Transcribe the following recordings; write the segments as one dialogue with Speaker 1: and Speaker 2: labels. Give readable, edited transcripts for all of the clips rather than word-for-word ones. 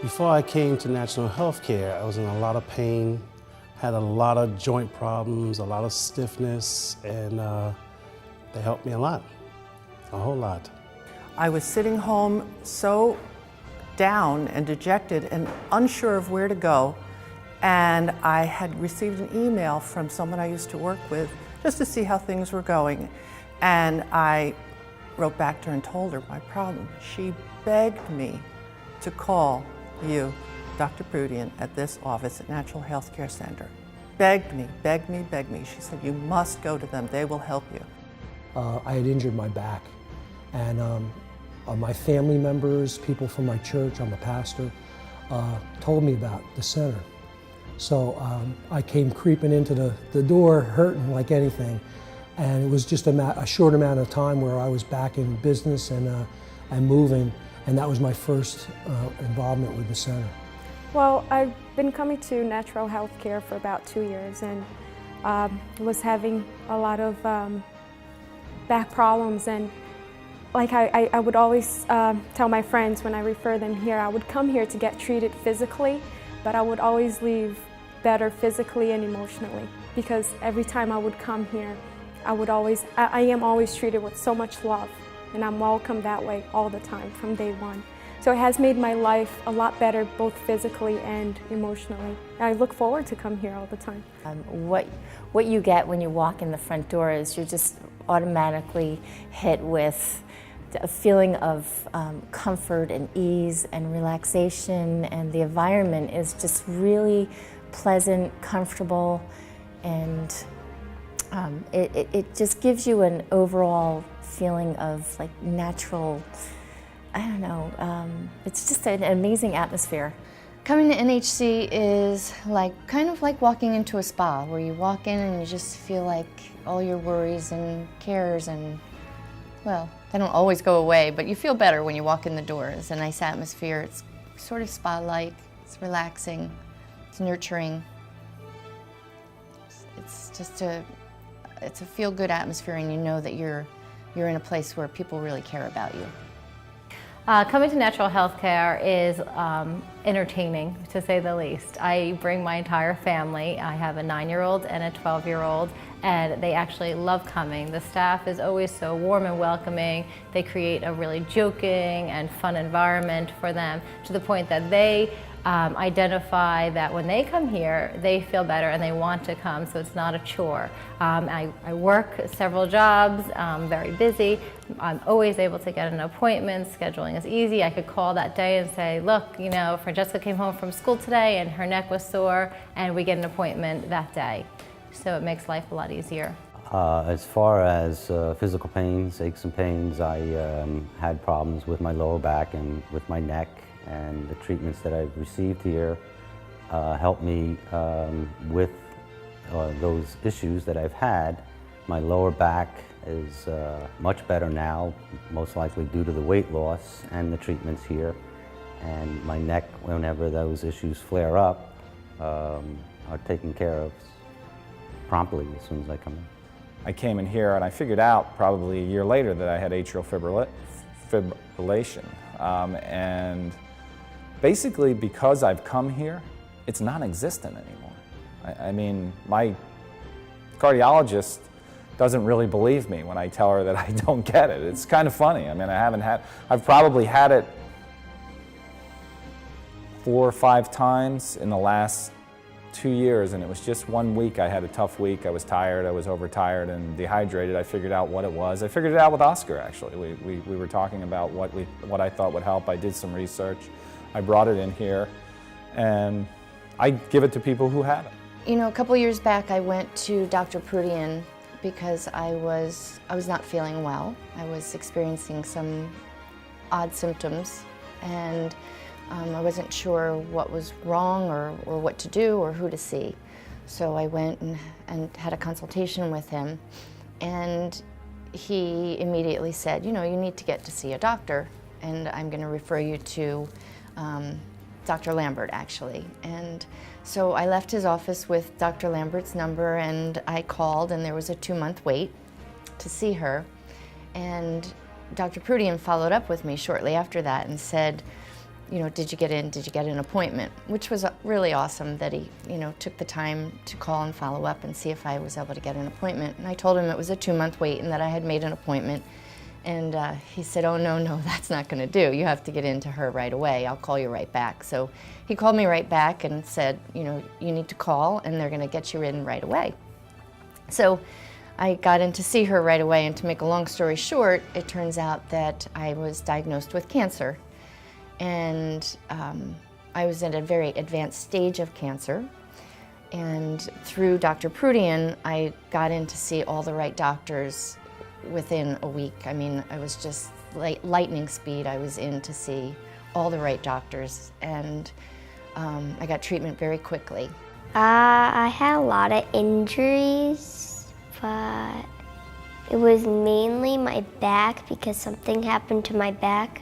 Speaker 1: Before I came to National Healthcare, I was in a lot of pain, had a lot of joint problems, a lot of stiffness, and they helped me a lot, a whole lot.
Speaker 2: I was sitting home so down and dejected and unsure of where to go, and I had received an email from someone I used to work with just to see how things were going. And I wrote back to her and told her my problem. She begged me to call you, Dr. Prudian, at this office at Natural Healthcare Center. Begged me, begged me, begged me. She said, you must go to them, they will help you.
Speaker 3: I had injured my back, and my family members, people from my church, I'm a pastor, told me about the center. So I came creeping into the door, hurting like anything, and it was just a short amount of time where I was back in business and moving, and that was my first involvement with the center.
Speaker 4: Well, I've been coming to Natural Healthcare for about 2 years, and was having a lot of back problems, and like I would always tell my friends when I refer them here, I would come here to get treated physically, but I would always leave better physically and emotionally, because every time I would come here, I am always treated with so much love, and I'm welcome that way all the time from day one. So it has made my life a lot better, both physically and emotionally. I look forward to come here all the time.
Speaker 5: What you get when you walk in the front door is you're just automatically hit with a feeling of comfort and ease and relaxation, and the environment is just really pleasant, comfortable, and it just gives you an overall feeling of like natural, I don't know, it's just an amazing atmosphere.
Speaker 6: Coming to NHC is kind of like walking into a spa, where you walk in and you just feel like all your worries and cares and, well, they don't always go away, but you feel better when you walk in the door. It's a nice atmosphere. It's sort of spa-like. It's relaxing. It's nurturing. It's just it's a feel-good atmosphere, and you know that you're in a place where people really care about you.
Speaker 7: Coming to Natural Healthcare is entertaining, to say the least. I bring my entire family. I have a 9-year-old and a 12-year-old, and they actually love coming. The staff is always so warm and welcoming. They create a really joking and fun environment for them, to the point that they identify that when they come here, they feel better and they want to come, so it's not a chore. I work several jobs, I'm very busy. I'm always able to get an appointment. Scheduling is easy. I could call that day and say, look, you know, Francesca came home from school today and her neck was sore, and we get an appointment that day. So it makes life a lot easier.
Speaker 8: As far as physical pains, aches and pains, I had problems with my lower back and with my neck, and the treatments that I've received here helped me with those issues that I've had. My lower back is much better now, most likely due to the weight loss and the treatments here. And my neck, whenever those issues flare up, are taken care of promptly as soon as I come in.
Speaker 9: I came in here and I figured out probably a year later that I had atrial fibrillation. And basically, because I've come here, it's non-existent anymore. I mean, my cardiologist doesn't really believe me when I tell her that I don't get it. It's kind of funny. I mean, I've probably had it 4 or 5 times in the last 2 years, and it was just 1 week. I had a tough week. I was tired, I was overtired and dehydrated. I figured out what it was. I figured it out with Oscar, actually. We were talking about what I thought would help. I did some research. I brought it in here, and I give it to people who have it.
Speaker 6: You know, a couple years back I went to Dr. Prudian because I was not feeling well. I was experiencing some odd symptoms, and I wasn't sure what was wrong or what to do or who to see. So I went and had a consultation with him, and he immediately said, you know, you need to get to see a doctor, and I'm going to refer you to Dr. Lambert, actually. And so I left his office with Dr. Lambert's number, and I called, and there was a 2-month wait to see her. And Dr. Prudian followed up with me shortly after that and said, did you get in? Did you get an appointment? Which was really awesome that he, took the time to call and follow up and see if I was able to get an appointment. And I told him it was a 2-month wait and that I had made an appointment. And he said, oh, no, that's not going to do. You have to get into her right away. I'll call you right back. So he called me right back and said, you need to call and they're going to get you in right away. So I got in to see her right away, and to make a long story short, it turns out that I was diagnosed with cancer. And I was at a very advanced stage of cancer. And through Dr. Prudian, I got in to see all the right doctors within a week. I mean, I was just lightning speed. I was in to see all the right doctors, and I got treatment very quickly.
Speaker 10: I had a lot of injuries, but it was mainly my back because something happened to my back.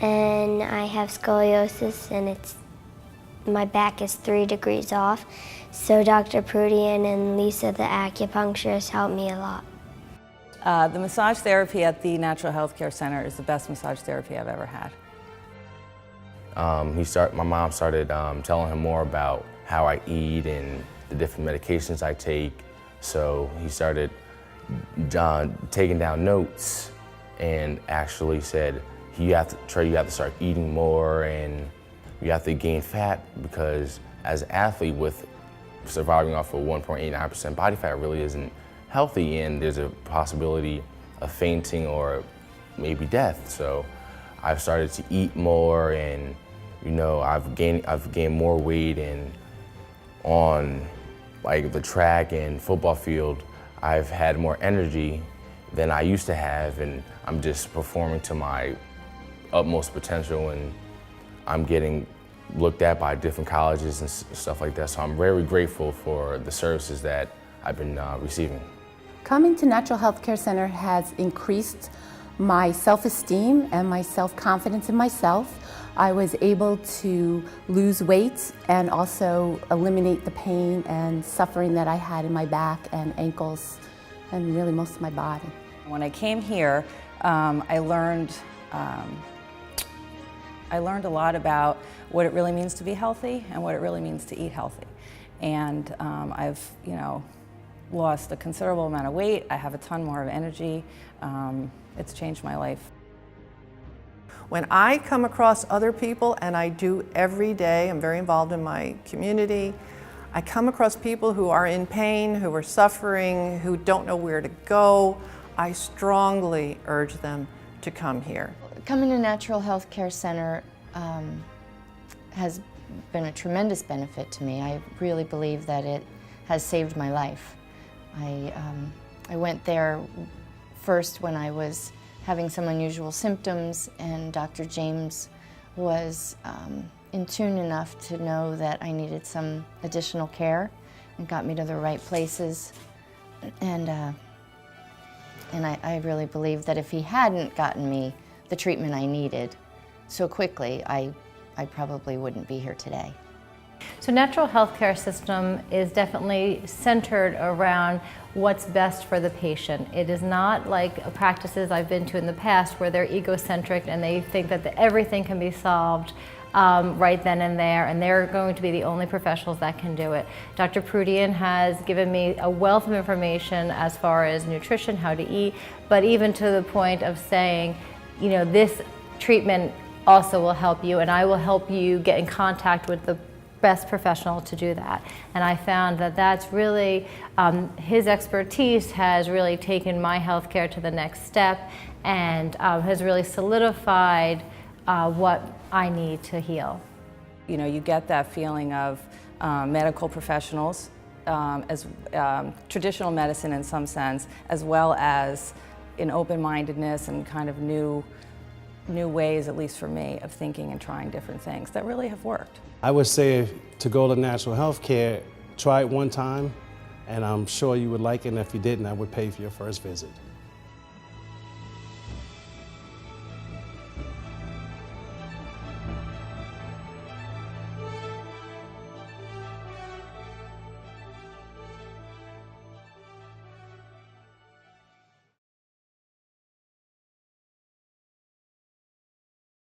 Speaker 10: And I have scoliosis, and my back is 3 degrees off. So Dr. Prudian and Lisa, the acupuncturist, helped me a lot.
Speaker 11: The massage therapy at the Natural Healthcare Center is the best massage therapy I've ever had.
Speaker 12: My mom started telling him more about how I eat and the different medications I take. So he started taking down notes and actually said, you have to start eating more and you have to gain fat, because as an athlete with surviving off of 1.89% body fat really isn't healthy, and there's a possibility of fainting or maybe death. So I've started to eat more, and I've gained more weight, and on like the track and football field, I've had more energy than I used to have, and I'm just performing to my utmost potential, and I'm getting looked at by different colleges and stuff like that. So I'm very grateful for the services that I've been receiving.
Speaker 13: Coming to Natural Healthcare Center has increased my self-esteem and my self-confidence in myself. I was able to lose weight and also eliminate the pain and suffering that I had in my back and ankles and really most of my body.
Speaker 11: When I came here, I learned a lot about what it really means to be healthy and what it really means to eat healthy. And I've, lost a considerable amount of weight. I have a ton more of energy. It's changed my life.
Speaker 2: When I come across other people, and I do every day, I'm very involved in my community, I come across people who are in pain, who are suffering, who don't know where to go, I strongly urge them to come here.
Speaker 6: Coming to Natural Healthcare Center has been a tremendous benefit to me. I really believe that it has saved my life. I went there first when I was having some unusual symptoms, and Dr. James was in tune enough to know that I needed some additional care and got me to the right places. And I really believe that if he hadn't gotten me the treatment I needed so quickly, I probably wouldn't be here today.
Speaker 7: So natural healthcare system is definitely centered around what's best for the patient. It is not like practices I've been to in the past where they're egocentric and they think that everything can be solved right then and there, and they're going to be the only professionals that can do it. Dr. Prudian has given me a wealth of information as far as nutrition, how to eat, but even to the point of saying, this treatment also will help you, and I will help you get in contact with the best professional to do that. And I found that that's really, his expertise has really taken my healthcare to the next step and has really solidified what I need to heal.
Speaker 11: You get that feeling of medical professionals, as traditional medicine in some sense, as well as an open-mindedness and kind of new ways, at least for me, of thinking and trying different things that really have worked.
Speaker 1: I would say to go to natural health care, try it one time, and I'm sure you would like it, and if you didn't, I would pay for your first visit.